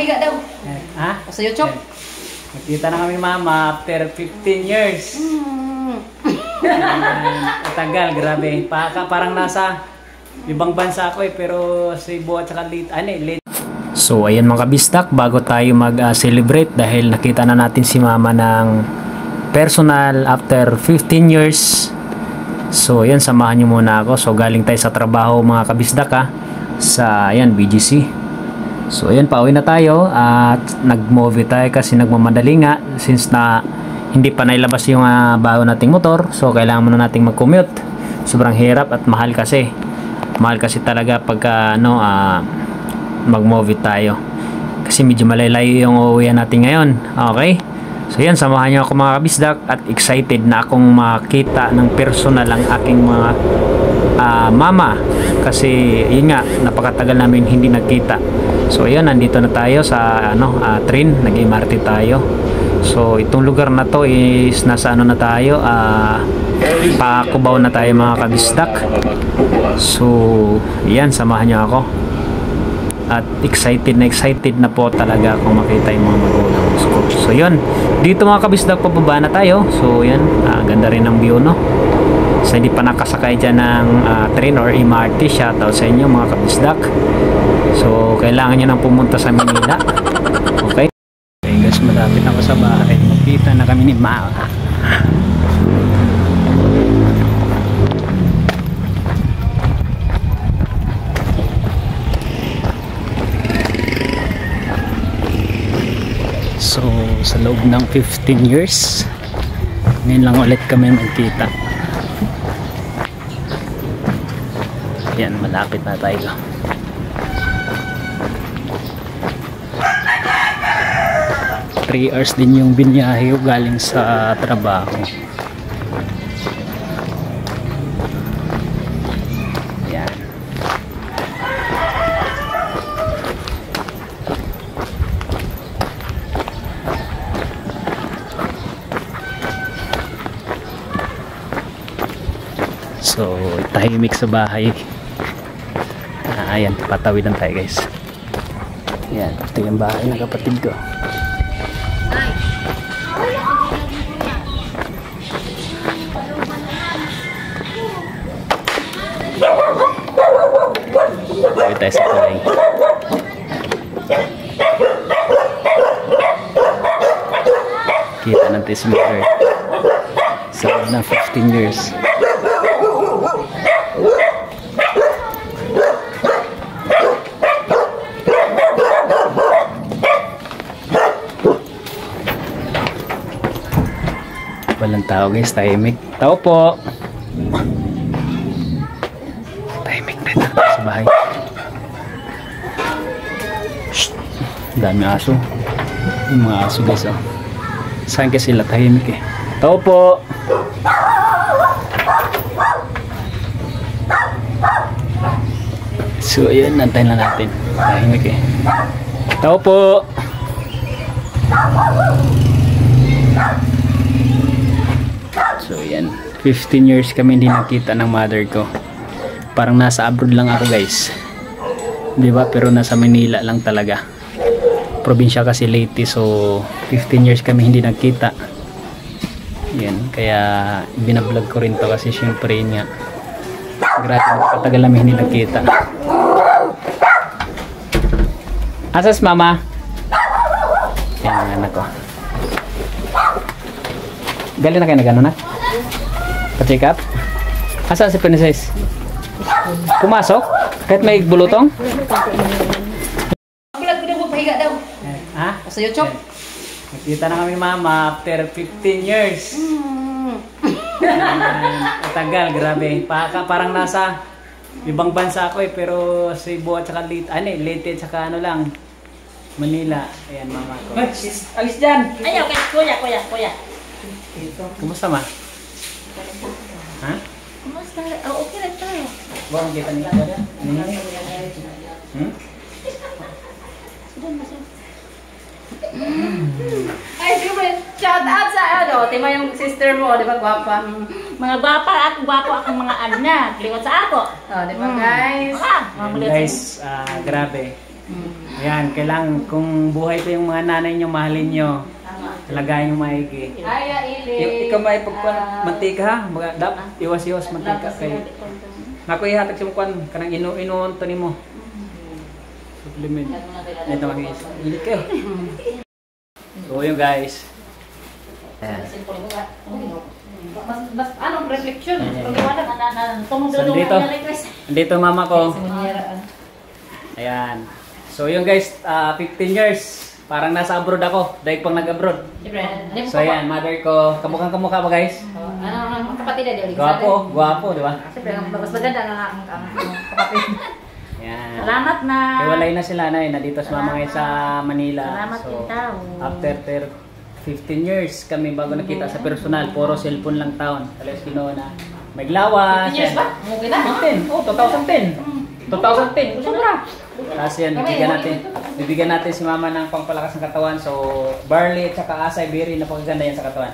pahiga daw. Ha? Sa YouTube. Nakita na kami mama after 15 years. Tagal, grabe. Parang nasa ibang bansa ako pero Cebu at saka late. So ayan mga kabistak, bago tayo mag-celebrate dahil nakita na natin si mama ng personal after 15 years. So ayan, samahan nyo muna ako. So galing tayo sa trabaho mga kabistak sa ayan BGC. So ayan, pauwi na tayo at nag-movie tayo kasi nagmamadali nga since na hindi pa nailabas yung bago nating motor. So kailangan muna nating mag-commute. Sobrang hirap at mahal kasi. Mahal kasi talaga pagka mag-movie tayo. Kasi medyo malalayo yung uuwian natin ngayon. Okay? So yan, samahan nyo ako mga kabisdak at excited na akong makita ng personal ang aking mga mama. Kasi yun nga, napakatagal namin hindi nagkita. So ayan, nandito na tayo sa train, nag-MRT tayo. So itong lugar na to is nasa na tayo, Pakubaw na tayo mga kabisdak. So yan, samahan nyo ako. At excited na po talaga akong makita yung mga magulang ko. So yun, dito mga kabisdak, pababa na tayo. So yan, ganda rin ng view, no? So hindi pa nakasakay dyan ng train or MRT, shoutout sa inyo mga kabisdak. So kailangan nyo nang pumunta sa Manila. Okay? Okay guys, malapit ako sa bahay. Magkita na kami ni Mama. So sa loob ng 15 years ngayon lang ulit kami magkita. Yan, malapit na tayo. Three hours din yung biniyahe galing sa trabaho. Yan. So tahimik sa bahay. Ayan, patawid lang tayo guys. Yan, ito yung bahay ng kapatid ko. Tawid tayo sa bahay. Kita natin si mother sa loob ng 15 years. Walang tao guys, tahimik. Tao po. Tahimik dito sa bahay. Shhh. Dami aso. Yung mga aso guys, oh. Saan kasi sila tahimik eh. Tao po. So ayan, nantayin lang natin. Tahimik eh. Tao po. So yan, 15 years kami hindi nakita ng mother ko. Parang nasa abroad lang ako guys, diba? Pero nasa Manila lang talaga. Probinsya kasi Leyte. So 15 years kami hindi nakita. Yan, kaya binablog ko rin to kasi syempre nga grabe, patagal namin hindi nakita. Asas mama? Yan ang anak ko. Galing na kayo na gano'n na? Pa-check up? Asa si Princess? Pumasok? Kahit may bulutong? Vlog ko daw, pahiga daw. Ha? Sa YouTube. Nakita na kami mama after 15 years. Tagal, grabe. Parang nasa ibang bansa ako pero Cebu at saka Leyte at saka Manila. Ayan mama ko. Alis dyan. Ay, okay. Kuya. Kumusta ma? Ha? Kumusta? Oh, okay lang tayo. Buwan kita nila. Ay, sige, shout out sa tima yung sister mo, di ba, gwapa? Mga gwapa at gwapo akong mga anak. Liwat sa ako. Di ba, guys? Guys, grabe. Yan, kailangan kung buhay ko yung mga nanay nyo, mahalin nyo. Alagayan yung maigi. Aya, ili. Ikaw may pagkuhan, mantika ha? Iwas-iwas mantika kayo. Naku ihatag si Mukwan, kanang inu-inuon to ni mo. Supplement. Ito mag-iis. Ilit kayo. So yun guys. Ayan. Mas anong reflection? So dito mama ko. Ayan. So yun guys, 15 years. Parang nasa abroad ako. Dahil pang nag-abroad. So ayan, mother ko. Kamukha ba guys? Ang kapatid na di Gwapo, di ba? Siyempre, mas maganda ang kapatid. Ayan. Salamat na. Hiwalay na sila na nandito sa mama ngayon sa Manila. Salamat So, din tao. after 15 years kami bago nakita sa personal, puro cellphone lang taon. Talos Ginoo na may lawas. 15 years ba? Okay na. 2010. Oh, 2010. 2010. Sobra. Tapos yan, bibigyan natin si mama ng pangpalakas ng katawan. So, barley at saka asay berry, napakaganda yan sa katawan.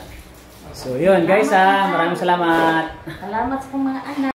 So, yun guys ha. Maraming salamat. Salamat sa mga anak.